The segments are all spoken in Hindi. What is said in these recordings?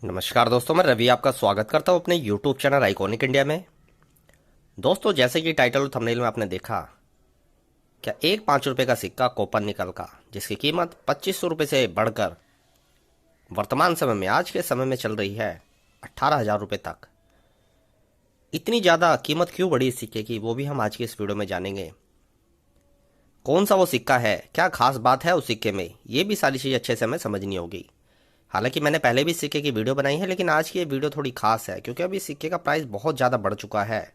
नमस्कार दोस्तों, मैं रवि आपका स्वागत करता हूं अपने YouTube चैनल आइकॉनिक इंडिया में। दोस्तों, जैसे कि टाइटल और थंबनेल में आपने देखा, क्या एक 5 रुपए का सिक्का कॉपर निकल का जिसकी कीमत 2500 रुपये से बढ़कर वर्तमान समय में आज के समय में चल रही है 18,000 रुपये तक। इतनी ज़्यादा कीमत क्यों बढ़ी इस सिक्के की, वो भी हम आज की इस वीडियो में जानेंगे। कौन सा वो सिक्का है, क्या खास बात है उस सिक्के में, ये भी सारी चीज़ अच्छे से हमें समझनी होगी। हालांकि मैंने पहले भी सिक्के की वीडियो बनाई है, लेकिन आज की ये वीडियो थोड़ी खास है क्योंकि अभी सिक्के का प्राइस बहुत ज़्यादा बढ़ चुका है।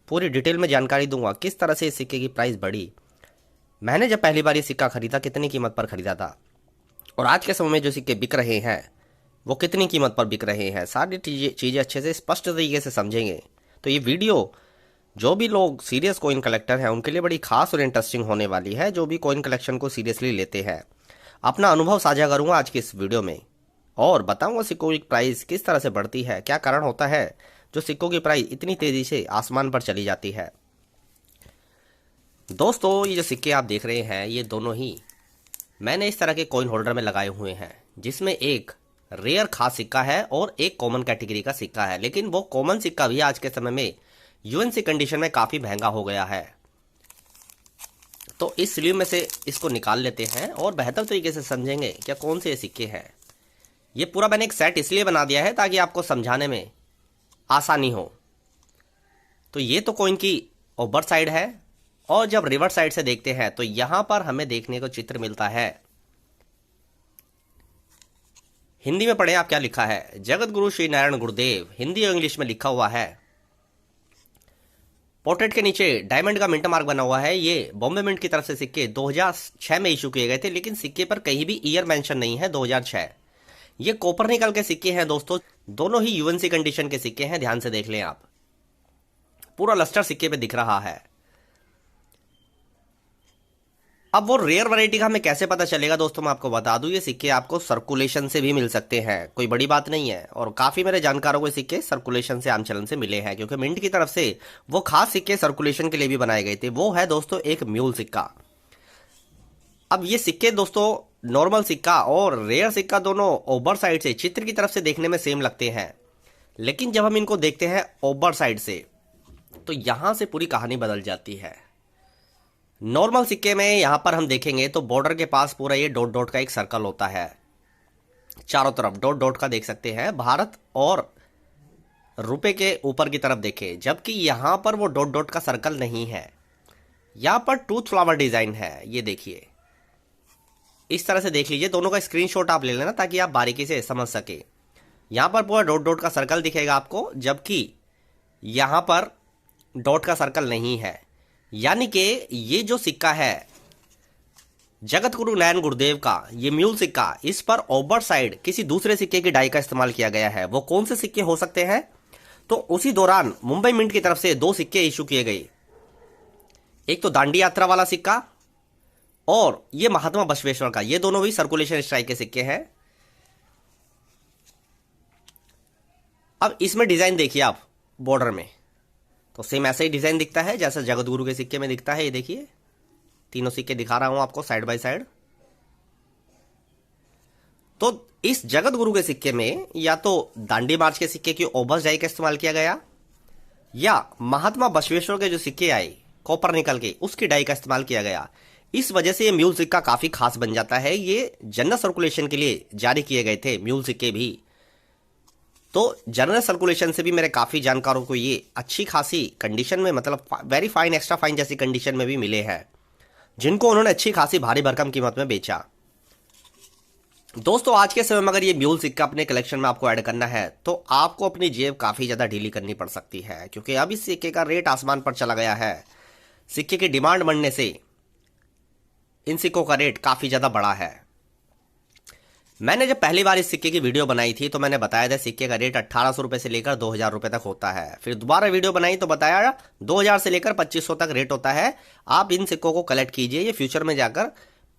पूरी डिटेल में जानकारी दूंगा किस तरह से इस सिक्के की प्राइस बढ़ी, मैंने जब पहली बार ये सिक्का खरीदा कितनी कीमत पर खरीदा था, और आज के समय में जो सिक्के बिक रहे हैं वो कितनी कीमत पर बिक रहे हैं। सारी चीज़ें अच्छे से स्पष्ट तरीके से समझेंगे तो ये वीडियो जो भी लोग सीरियस कॉइन कलेक्टर हैं उनके लिए बड़ी खास और इंटरेस्टिंग होने वाली है। जो भी कॉइन कलेक्शन को सीरियसली लेते हैं, अपना अनुभव साझा करूंगा आज की इस वीडियो में और बताऊंगा सिक्कों की प्राइस किस तरह से बढ़ती है, क्या कारण होता है जो सिक्कों की प्राइस इतनी तेजी से आसमान पर चली जाती है। दोस्तों, ये जो सिक्के आप देख रहे हैं ये दोनों ही मैंने इस तरह के कॉइन होल्डर में लगाए हुए हैं, जिसमें एक रेयर खास सिक्का है और एक कॉमन कैटेगरी का सिक्का है। लेकिन वो कॉमन सिक्का भी आज के समय में यूएनसी कंडीशन में काफ़ी महंगा हो गया है, तो इस स्लीव में से इसको निकाल लेते हैं और बेहतर तरीके से समझेंगे क्या कौन से ये सिक्के हैं। ये पूरा मैंने एक सेट इसलिए बना दिया है ताकि आपको समझाने में आसानी हो। तो ये तो कॉइन की ओवर साइड है, और जब रिवर्स साइड से देखते हैं तो यहां पर हमें देखने को चित्र मिलता है। हिंदी में पढ़ें आप क्या लिखा है, जगत गुरु श्री नारायण गुरुदेव, हिंदी और इंग्लिश में लिखा हुआ है। पोर्ट्रेट के नीचे डायमंड का मिंट मार्क बना हुआ है। ये बॉम्बे मिंट की तरफ से सिक्के 2006 में इशू किए गए थे, लेकिन सिक्के पर कहीं भी ईयर मेंशन नहीं है 2006। ये कॉपर निकल के सिक्के हैं दोस्तों, दोनों ही यूएनसी कंडीशन के सिक्के हैं। ध्यान से देख लें आप, पूरा लस्टर सिक्के पे दिख रहा है। अब वो रेयर वैरायटी का हमें कैसे पता चलेगा दोस्तों, मैं आपको बता दूं, ये सिक्के आपको सर्कुलेशन से भी मिल सकते हैं, कोई बड़ी बात नहीं है। और काफी मेरे जानकारों को सिक्के सर्कुलेशन से आम चलन से मिले हैं, क्योंकि मिंट की तरफ से वो खास सिक्के सर्कुलेशन के लिए भी बनाए गए थे। वो है दोस्तों एक म्यूल सिक्का। अब ये सिक्के दोस्तों नॉर्मल सिक्का और रेयर सिक्का दोनों ओवर साइड से चित्र की तरफ से देखने में सेम लगते हैं, लेकिन जब हम इनको देखते हैं ओवर साइड से तो यहां से पूरी कहानी बदल जाती है। नॉर्मल सिक्के में यहां पर हम देखेंगे तो बॉर्डर के पास पूरा ये डॉट डॉट का एक सर्कल होता है, चारों तरफ डॉट डॉट का देख सकते हैं। भारत और रुपए के ऊपर की तरफ देखें, जबकि यहां पर वो डॉट डॉट का सर्कल नहीं है, यहां पर टूथ फ्लावर डिजाइन है। ये देखिए, इस तरह से देख लीजिए, दोनों का स्क्रीनशॉट आप ले लेना ताकि आप बारीकी से समझ सके। यहां पर पूरा डॉट डॉट का सर्कल दिखेगा आपको, जबकि यहां पर डॉट का सर्कल नहीं है। यानी कि ये जो सिक्का है जगत गुरु नारायण गुरुदेव का, ये म्यूल सिक्का, इस पर ओवर साइड किसी दूसरे सिक्के की डाई का इस्तेमाल किया गया है। वो कौन से सिक्के हो सकते हैं, तो उसी दौरान मुंबई मिंट की तरफ से 2 सिक्के इशू किए गए। एक तो दांडी यात्रा वाला सिक्का और ये महात्मा बसवेश्वर का, ये दोनों भी सर्कुलेशन स्ट्राइक के सिक्के हैं। अब इसमें डिजाइन देखिए आप, बॉर्डर में तो सेम ऐसा ही डिजाइन दिखता है जैसा जगत गुरु के सिक्के में दिखता है। ये देखिए, तीनों सिक्के दिखा रहा हूं आपको साइड बाय साइड। तो इस जगत गुरु के सिक्के में या तो दांडी मार्च के सिक्के की ओबस डाई का इस्तेमाल किया गया, या महात्मा बसवेश्वर के जो सिक्के आए कॉपर निकल के, उसकी डाई का इस्तेमाल किया गया। इस वजह से ये म्यूल सिक्का काफी खास बन जाता है। ये जनरल सर्कुलेशन के लिए जारी किए गए थे म्यूल सिक्के भी, तो जनरल सर्कुलेशन से भी मेरे काफी जानकारों को ये अच्छी खासी कंडीशन में, मतलब वेरी फाइन, एक्स्ट्रा फाइन जैसी कंडीशन में भी मिले हैं, जिनको उन्होंने अच्छी खासी भारी भरकम कीमत में बेचा। दोस्तों, आज के समय में अगर ये म्यूल सिक्का अपने कलेक्शन में आपको ऐड करना है तो आपको अपनी जेब काफी ज्यादा ढीली करनी पड़ सकती है, क्योंकि अब इस सिक्के का रेट आसमान पर चला गया है। सिक्के की डिमांड बढ़ने से इन सिक्कों का रेट काफी ज्यादा बढ़ा है। मैंने जब पहली बार इस सिक्के की वीडियो बनाई थी तो मैंने बताया था सिक्के का रेट 1800 रुपए से लेकर 2000 रुपए तक होता है। फिर दोबारा वीडियो बनाई तो बताया 2000 से लेकर 2500 तक रेट होता है। आप इन सिक्कों को कलेक्ट कीजिए, ये फ्यूचर में जाकर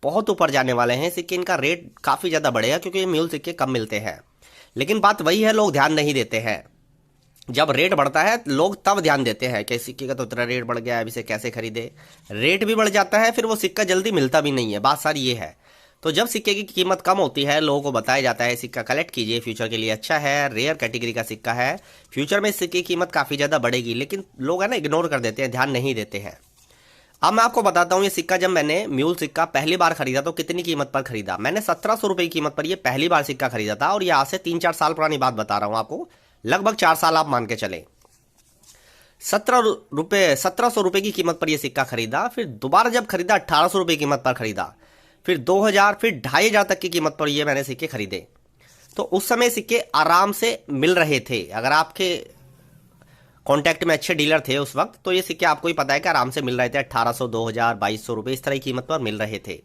बहुत ऊपर जाने वाले हैं सिक्के, इनका रेट काफी ज्यादा बढ़ेगा क्योंकि ये म्यूल सिक्के कम मिलते हैं। लेकिन बात वही है, लोग ध्यान नहीं देते हैं। जब रेट बढ़ता है लोग तब ध्यान देते हैं कि सिक्के का तो इतना रेट बढ़ गया है, अब इसे कैसे खरीदे। रेट भी बढ़ जाता है, फिर वो सिक्का जल्दी मिलता भी नहीं है, बात सारी ये है। तो जब सिक्के की कीमत कम होती है, लोगों को बताया जाता है सिक्का कलेक्ट कीजिए, फ्यूचर के लिए अच्छा है, रेयर कैटेगरी का सिक्का है, फ्यूचर में इस सिक्के की कीमत काफ़ी ज़्यादा बढ़ेगी। लेकिन लोग है ना इग्नोर कर देते हैं, ध्यान नहीं देते हैं। अब मैं आपको बताता हूँ ये सिक्का जब मैंने म्यूल सिक्का पहली बार खरीदा तो कितनी कीमत पर खरीदा। मैंने 1700 रुपये की कीमत पर ये पहली बार सिक्का खरीदा था, और ये आज से 3-4 साल पुरानी बात बता रहा हूँ आपको, लगभग 4 साल आप मान के चले। 1700 रुपये की कीमत पर यह सिक्का खरीदा, फिर दोबारा जब खरीदा 1800 रुपये की कीमत पर खरीदा, फिर 2000, फिर 2500 तक की कीमत पर ये मैंने सिक्के खरीदे। तो उस समय सिक्के आराम से मिल रहे थे, अगर आपके कांटेक्ट में अच्छे डीलर थे उस वक्त तो ये सिक्के आपको ही पता है कि आराम से मिल रहे थे, 1800, 2000, 2200 रुपये इस तरह की कीमत पर मिल रहे थे।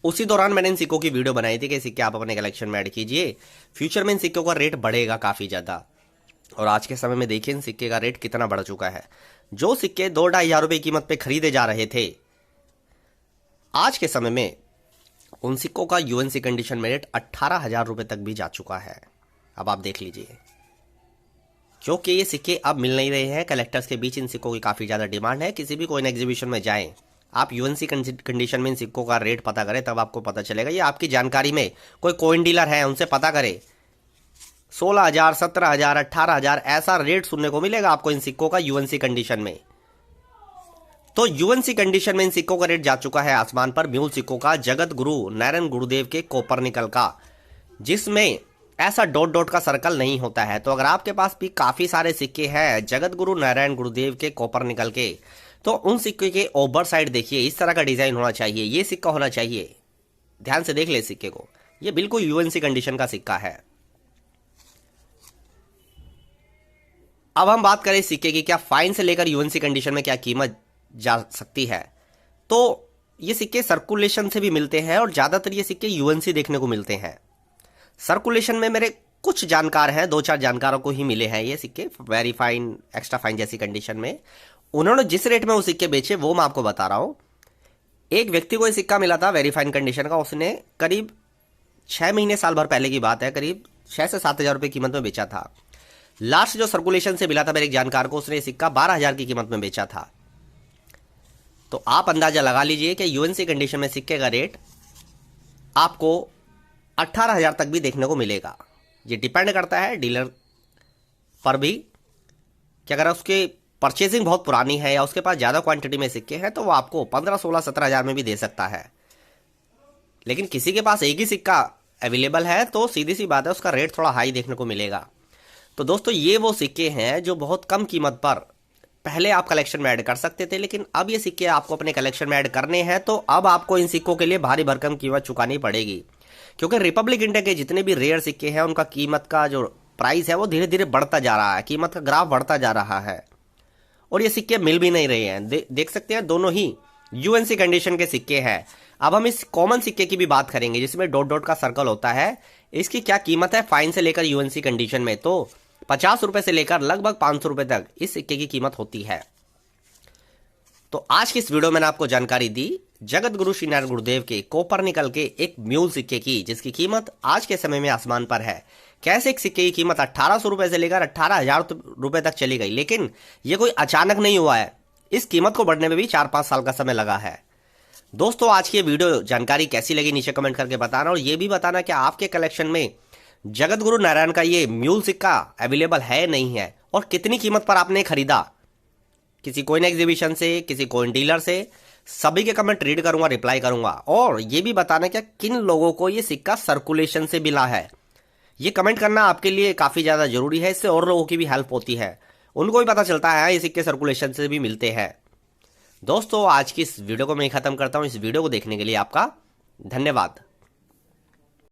उसी दौरान मैंने इन सिक्कों की वीडियो बनाई थी कि सिक्के आप अपने कलेक्शन में ऐड कीजिए, फ्यूचर में इन सिक्कों का रेट बढ़ेगा काफ़ी ज़्यादा। और आज के समय में देखिए इन सिक्के का रेट कितना बढ़ चुका है। जो सिक्के 2-2.5 हजार रुपये कीमत पे खरीदे जा रहे थे, आज के समय में उन सिक्कों का यूएनसी कंडीशन में रेट 18,000 रुपये तक भी जा चुका है। अब आप देख लीजिए, क्योंकि ये सिक्के अब मिल नहीं रहे हैं, कलेक्टर्स के बीच इन सिक्कों की काफ़ी ज़्यादा डिमांड है। किसी भी कोई एग्जीबिशन में जाएं, आप यूएनसी कंडीशन में इन सिक्कों का रेट पता करें, तब आपको पता चलेगा। ये आपकी जानकारी में कोई कॉइन डीलर है उनसे पता करें, 16,000, 17,000, 18,000 ऐसा रेट सुनने को मिलेगा आपको इन सिक्कों का यूएनसी कंडीशन में। तो यूएनसी कंडीशन में इन सिक्कों का रेट जा चुका है आसमान पर। म्यूल सिक्कों का जगत गुरु नारायण गुरुदेव के कोपरनिकल का, जिसमें ऐसा डॉट डॉट का सर्कल नहीं होता है। तो अगर आपके पास भी काफी सारे सिक्के हैं जगत गुरु नारायण गुरुदेव के कोपरनिकल के, तो उन सिक्के के ओवर साइड देखिए इस तरह का डिजाइन होना चाहिए, ये सिक्का होना चाहिए। ध्यान से देख ले सिक्के को, ये बिल्कुल यूएनसी कंडीशन का सिक्का है। अब हम बात करें सिक्के की, क्या फाइन से लेकर यूएनसी कंडीशन में क्या कीमत जा सकती है। तो ये सिक्के सर्कुलेशन से भी मिलते हैं, और ज्यादातर ये सिक्के यूएनसी देखने को मिलते हैं। सर्कुलेशन में मेरे कुछ जानकार हैं, 2-4 जानकारों को ही मिले हैं ये सिक्के, वेरी फाइन, एक्स्ट्रा फाइन जैसी कंडीशन में। उन्होंने जिस रेट में वो सिक्के बेचे वो मैं आपको बता रहा हूं। एक व्यक्ति को ये सिक्का मिला था वेरी फाइन कंडीशन का, उसने करीब 6 महीने साल भर पहले की बात है, करीब 6 से 7 हजार रुपये कीमत में बेचा था। लास्ट जो सर्कुलेशन से मिला था मेरे एक जानकार को, उसने सिक्का 12,000 की कीमत में बेचा था। तो आप अंदाजा लगा लीजिए कि यूएनसी कंडीशन में सिक्के का रेट आपको 18,000 तक भी देखने को मिलेगा। ये डिपेंड करता है डीलर पर भी, कि अगर उसके परचेजिंग बहुत पुरानी है या उसके पास ज़्यादा क्वांटिटी में सिक्के हैं तो वो आपको 15, 16, 17 हजार में भी दे सकता है। लेकिन किसी के पास एक ही सिक्का अवेलेबल है तो सीधी सी बात है उसका रेट थोड़ा हाई देखने को मिलेगा। तो दोस्तों ये वो सिक्के हैं जो बहुत कम कीमत पर पहले आप कलेक्शन में ऐड कर सकते थे, लेकिन अब ये सिक्के आपको अपने कलेक्शन में ऐड करने हैं तो अब आपको इन सिक्कों के लिए भारी भरकम कीमत चुकानी पड़ेगी। क्योंकि रिपब्लिक इंडिया के जितने भी रेयर सिक्के हैं उनका कीमत का जो प्राइस है वो धीरे धीरे बढ़ता जा रहा है, कीमत का ग्राफ बढ़ता जा रहा है, और ये सिक्के मिल भी नहीं रहे हैं। देख सकते हैं दोनों ही यूएनसी कंडीशन के सिक्के हैं। अब हम इस कॉमन सिक्के की भी बात करेंगे जिसमें डॉट डॉट का सर्कल होता है, इसकी क्या कीमत है फाइन से लेकर यूएनसी कंडीशन में। तो 50 रुपए से लेकर लगभग 500 रुपए तक इस सिक्के की कीमत होती है। तो आज की इस वीडियो में मैंने आपको जानकारी दी जगत गुरु श्री नारायण गुरुदेव के कोपरनिकल के एक म्यूल सिक्के की, जिसकी कीमत आज के समय में आसमान पर है। कैसे एक सिक्के की कीमत 1800 रुपए से लेकर 18,000 रुपए तक चली गई, लेकिन यह कोई अचानक नहीं हुआ है, इस कीमत को बढ़ने में भी 4-5 साल का समय लगा है। दोस्तों आज की ये वीडियो जानकारी कैसी लगी नीचे कमेंट करके बताना, और ये भी बताना कि आपके कलेक्शन में जगत गुरु नारायण का ये म्यूल सिक्का अवेलेबल है नहीं है, और कितनी कीमत पर आपने खरीदा, किसी कोइन एग्जीबिशन से, किसी कोइन डीलर से। सभी के कमेंट रीड करूंगा, रिप्लाई करूंगा। और ये भी बताना कि किन लोगों को ये सिक्का सर्कुलेशन से मिला है, ये कमेंट करना आपके लिए काफी ज्यादा जरूरी है। इससे और लोगों की भी हेल्प होती है, उनको भी पता चलता है ये सिक्के सर्कुलेशन से भी मिलते हैं। दोस्तों आज की इस वीडियो को मैं खत्म करता हूं। इस वीडियो को देखने के लिए आपका धन्यवाद।